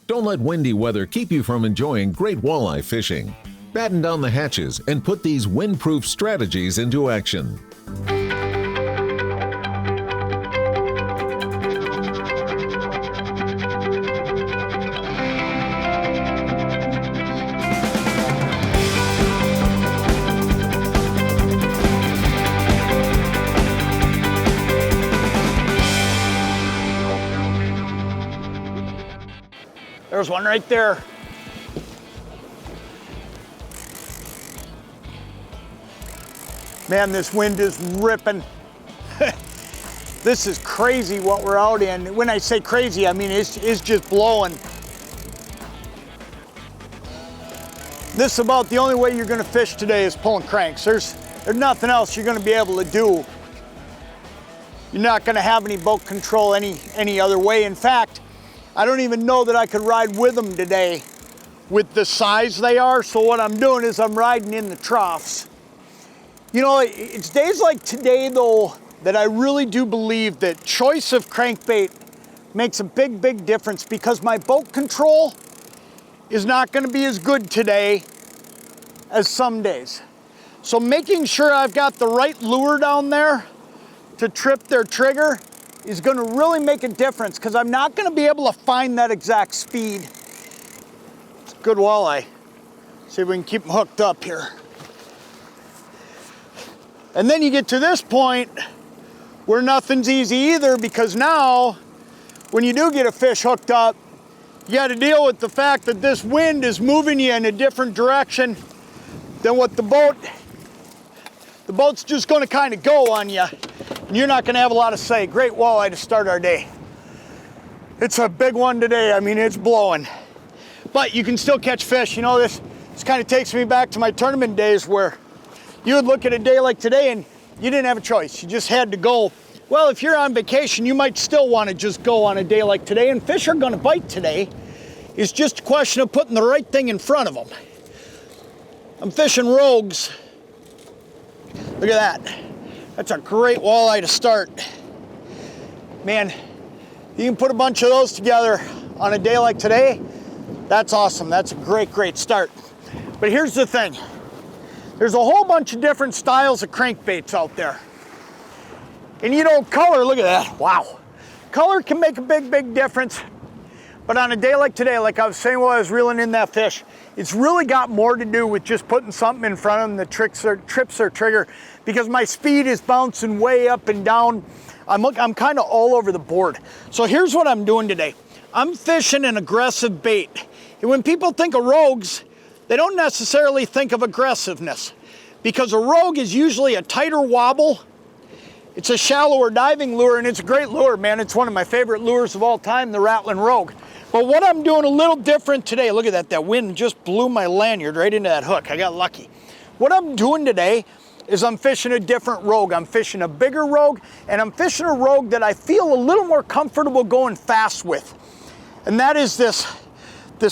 Don't let windy weather keep you from enjoying great walleye fishing. Batten down the hatches and put these windproof strategies into action. There's one right there. Man, this wind is ripping. This is crazy what we're out in. When I say crazy, I mean it's just blowing. This is about the only way you're gonna fish today is pulling cranks. There's nothing else you're gonna be able to do. You're not gonna have any boat control any other way. In fact, I don't even know that I could ride with them today with the size they are. So what I'm doing is I'm riding in the troughs. You know, it's days like today though that I really do believe that choice of crankbait makes a big, big difference, because my boat control is not gonna be as good today as some days. So making sure I've got the right lure down there to trip their trigger is gonna really make a difference, because I'm not gonna be able to find that exact speed. It's a good walleye. See if we can keep them hooked up here. And then you get to this point where nothing's easy either, because now when you do get a fish hooked up, you gotta deal with the fact that this wind is moving you in a different direction than what the boat's just gonna kind of go on you. And you're not gonna have a lot to say. Great walleye to start our day. It's a big one today. I mean, it's blowing. But you can still catch fish. You know, this kind of takes me back to my tournament days where you would look at a day like today and you didn't have a choice. You just had to go. Well, if you're on vacation, you might still want to just go on a day like today, and fish are gonna bite today. It's just a question of putting the right thing in front of them. I'm fishing rogues. Look at that. That's a great walleye to start. Man, you can put a bunch of those together on a day like today. That's awesome. That's a great, great start. But here's the thing. There's a whole bunch of different styles of crankbaits out there. And you know, color, look at that. Wow. Color can make a big, big difference. But on a day like today, like I was saying while I was reeling in that fish, it's really got more to do with just putting something in front of them that trips their trigger, because my speed is bouncing way up and down. I'm kind of all over the board. So here's what I'm doing today. I'm fishing an aggressive bait. And when people think of rogues, they don't necessarily think of aggressiveness, because a rogue is usually a tighter wobble. It's a shallower diving lure, and it's a great lure, man. It's one of my favorite lures of all time, the Rattling Rogue. But what I'm doing a little different today, look at that, that wind just blew my lanyard right into that hook. I got lucky. What I'm doing today is I'm fishing a different rogue. I'm fishing a bigger rogue, and I'm fishing a rogue that I feel a little more comfortable going fast with. And that is this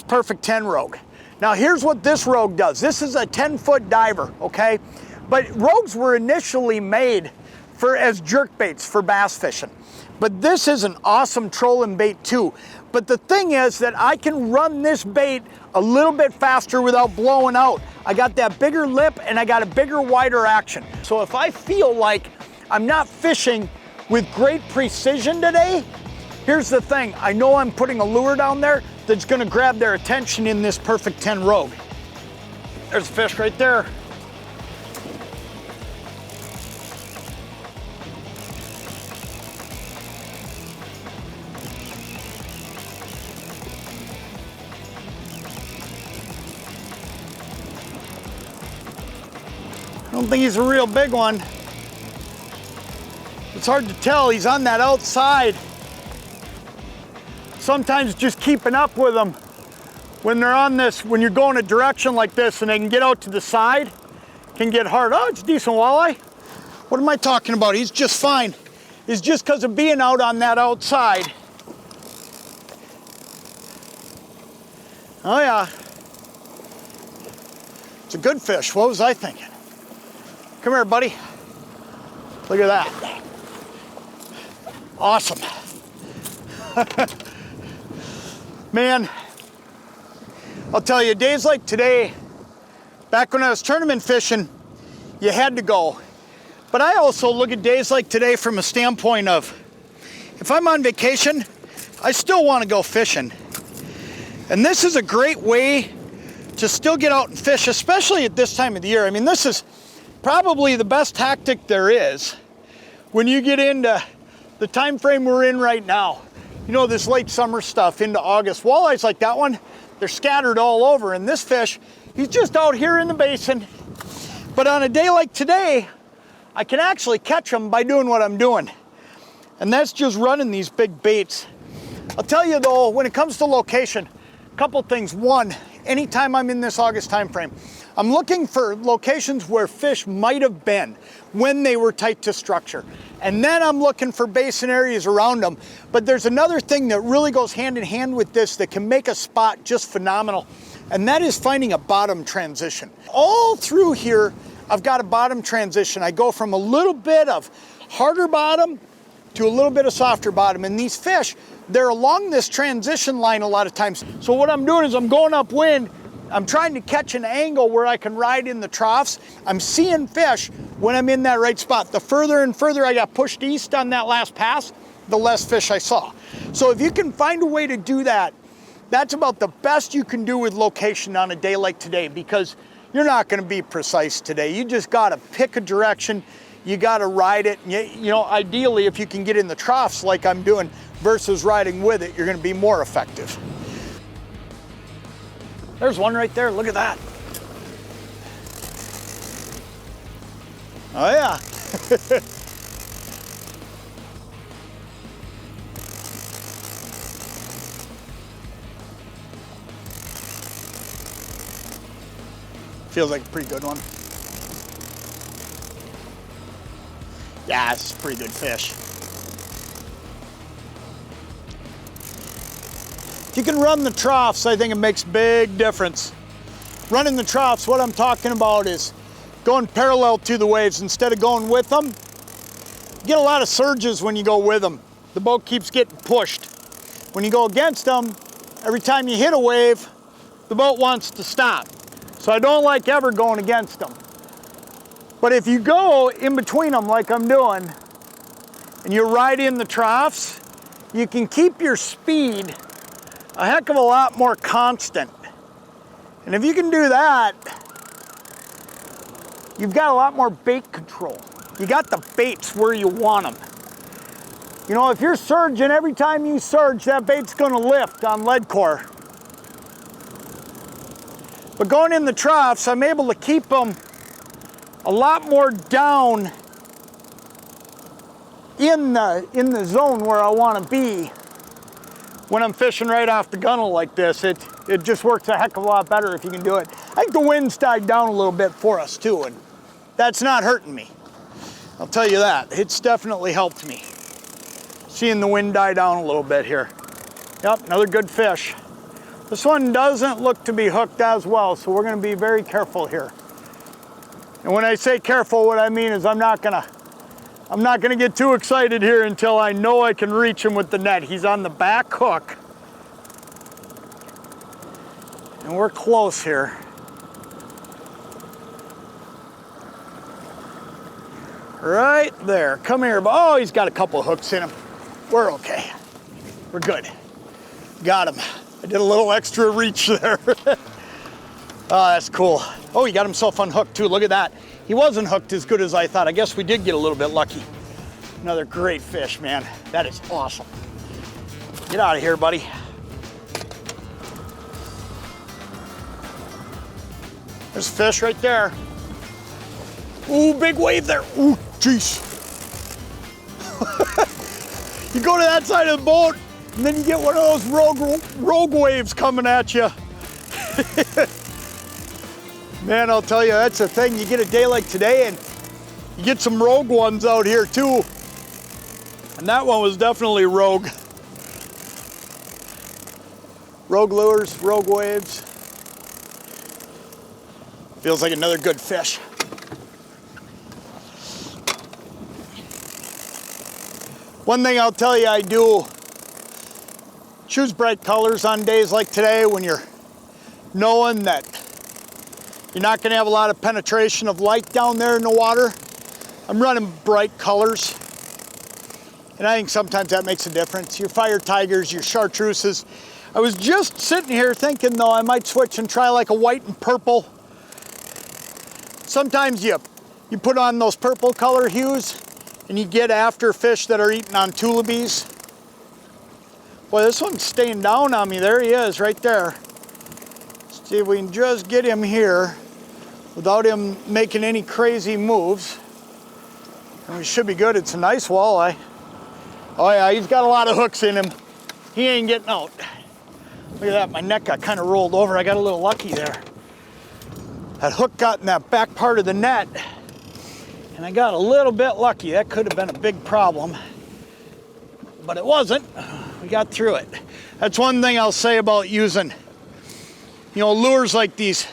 Perfect 10 rogue. Now here's what this rogue does. This is a 10-foot diver, okay? But rogues were initially made as jerk baits for bass fishing. But this is an awesome trolling bait too. But the thing is that I can run this bait a little bit faster without blowing out. I got that bigger lip and I got a bigger, wider action. So if I feel like I'm not fishing with great precision today, here's the thing. I know I'm putting a lure down there that's gonna grab their attention in this Perfect 10 rogue. There's a fish right there. I don't think he's a real big one. It's hard to tell. He's on that outside. Sometimes just keeping up with them when they're on this, when you're going a direction like this and they can get out to the side, can get hard. Oh, it's a decent walleye. What am I talking about? He's just fine. It's just because of being out on that outside. Oh yeah. It's a good fish. What was I thinking? Come here, buddy. Look at that. Awesome. Man, I'll tell you, days like today, back when I was tournament fishing, you had to go. But I also look at days like today from a standpoint of, if I'm on vacation, I still want to go fishing. And this is a great way to still get out and fish, especially at this time of the year. I mean, this is probably the best tactic there is when you get into the time frame we're in right now. You know, this late summer stuff into August. Walleyes like that one, they're scattered all over. And this fish, he's just out here in the basin. But on a day like today, I can actually catch them by doing what I'm doing. And that's just running these big baits. I'll tell you though, when it comes to location, a couple things. One, anytime I'm in this August time frame, I'm looking for locations where fish might have been when they were tight to structure. And then I'm looking for basin areas around them. But there's another thing that really goes hand in hand with this that can make a spot just phenomenal. And that is finding a bottom transition. All through here, I've got a bottom transition. I go from a little bit of harder bottom to a little bit of softer bottom. And these fish, they're along this transition line a lot of times. So what I'm doing is I'm going upwind. I'm trying to catch an angle where I can ride in the troughs. I'm seeing fish when I'm in that right spot. The further and further I got pushed east on that last pass, the less fish I saw. So if you can find a way to do that, that's about the best you can do with location on a day like today, because you're not going to be precise today. You just got to pick a direction. You got to ride it. You know, ideally, if you can get in the troughs like I'm doing versus riding with it, you're going to be more effective. There's one right there. Look at that. Oh, yeah. Feels like a pretty good one. Yeah, it's a pretty good fish. If you can run the troughs, I think it makes a big difference. Running the troughs, what I'm talking about is going parallel to the waves instead of going with them. You get a lot of surges when you go with them. The boat keeps getting pushed. When you go against them, every time you hit a wave, the boat wants to stop. So I don't like ever going against them. But if you go in between them like I'm doing, and you ride in the troughs, you can keep your speed a heck of a lot more constant. And if you can do that, you've got a lot more bait control. You got the baits where you want them. You know, if you're surging, every time you surge, that bait's gonna lift on lead core. But going in the troughs, I'm able to keep them a lot more down in the zone where I want to be when I'm fishing right off the gunnel like this. It just works a heck of a lot better if you can do it. I think the wind's died down a little bit for us too, and that's not hurting me. I'll tell you that. It's definitely helped me. Seeing the wind die down a little bit here. Yep, another good fish. This one doesn't look to be hooked as well, so we're gonna be very careful here. And when I say careful, what I mean is I'm not gonna get too excited here until I know I can reach him with the net. He's on the back hook. And we're close here. Right there, come here. Oh, he's got a couple hooks in him. We're okay, we're good. Got him. I did a little extra reach there. Oh, that's cool. Oh, he got himself unhooked too. Look at that. He wasn't hooked as good as I thought. I guess we did get a little bit lucky. Another great fish, man. That is awesome. Get out of here, buddy. There's a fish right there. Ooh, big wave there. Ooh, jeez. You go to that side of the boat, and then you get one of those rogue waves coming at you. Man, I'll tell you, that's the thing. You get a day like today, and you get some rogue ones out here too. And that one was definitely rogue. Rogue lures, rogue waves. Feels like another good fish. One thing I'll tell you I do, choose bright colors on days like today when you're knowing that you're not gonna have a lot of penetration of light down there in the water. I'm running bright colors, and I think sometimes that makes a difference. Your fire tigers, your chartreuses. I was just sitting here thinking though I might switch and try like a white and purple. Sometimes you put on those purple color hues and you get after fish that are eating on tullabies. Boy, this one's staying down on me. There he is, right there. Let's see if we can just get him here without him making any crazy moves. And we should be good. It's a nice walleye. Oh yeah, he's got a lot of hooks in him. He ain't getting out. Look at that, my neck got kind of rolled over. I got a little lucky there. That hook got in that back part of the net, and I got a little bit lucky. That could have been a big problem, but it wasn't. We got through it. That's one thing I'll say about using, lures like these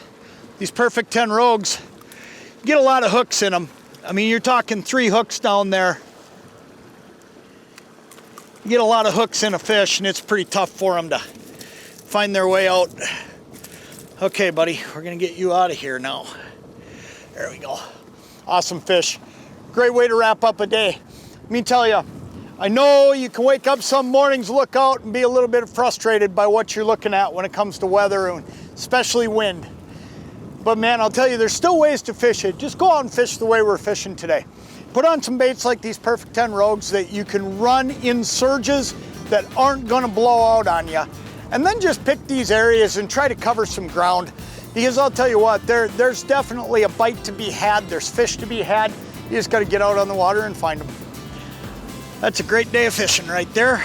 Perfect 10 Rogues. You get a lot of hooks in them. I mean, you're talking 3 hooks down there. You get a lot of hooks in a fish, and it's pretty tough for them to find their way out. Okay, buddy, we're gonna get you out of here now. There we go. Awesome fish. Great way to wrap up a day. Let me tell you, I know you can wake up some mornings, look out, and be a little bit frustrated by what you're looking at when it comes to weather, and especially wind. But man, I'll tell you, there's still ways to fish it. Just go out and fish the way we're fishing today. Put on some baits like these Perfect 10 Rogues that you can run in surges that aren't gonna blow out on you. And then just pick these areas and try to cover some ground. Because I'll tell you what, there's definitely a bite to be had. There's fish to be had. You just gotta get out on the water and find them. That's a great day of fishing right there.